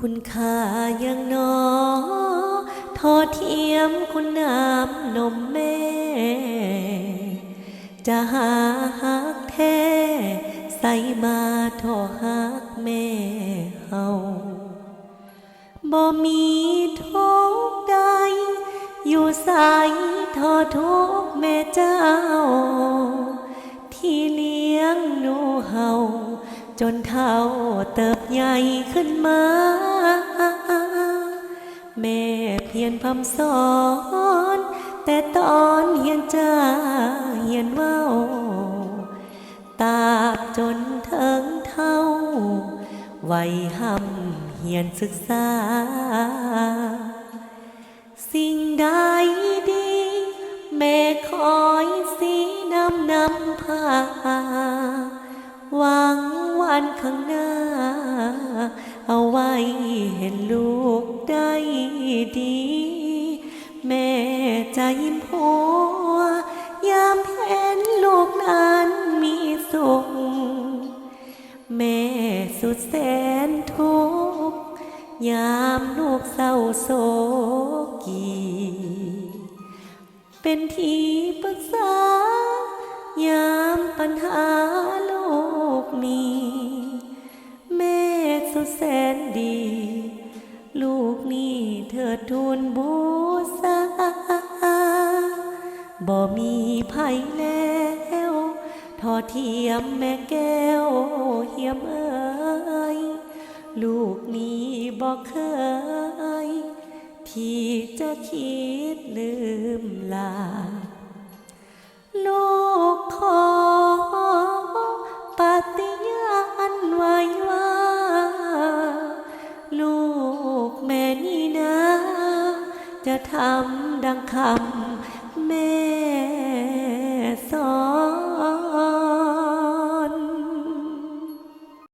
คุณค่ายังหนอทอเทียมคุณน้ำนมแม่ จะหาฮักแท้ใส่มาทอฮักแม่เฮาบ่มีทุกใดอยู่ใส่ทอทุกแม่เจ้าที่เลี้ยงหนูเฮาจนเท่าเติบใหญ่ขึ้นมาแม่เพียรพำสอนแต่ตอนเฮียนจ้าเฮียนเว้าตาบจนเถิงเท่าวัยห่ำเฮียนศึกษาสิ่งใดดีแม่คอยสีนำพาหวังวันข้างหน้าเอาไว้เห็นลูกได้ดีแม่ใจยิ้มหัวยามเห็นลูกนั้นมีสุขแม่สุดแสนทุกข์ยามลูกเศร้าโศกีเป็นที่ปรึกษายามปัญหาลูกมีแม่สุดแสนดีลูกนี่เธอทูลบูชาบ่มีภัยแล้วทอเทียมแม่แก้วเหียมเอ้ยลูกนี้บอกเคยที่จะคิดลืมลาลูกขอปฏิญาณไว้ว่าลูกแม่นี่นะจะทำดังคำแม่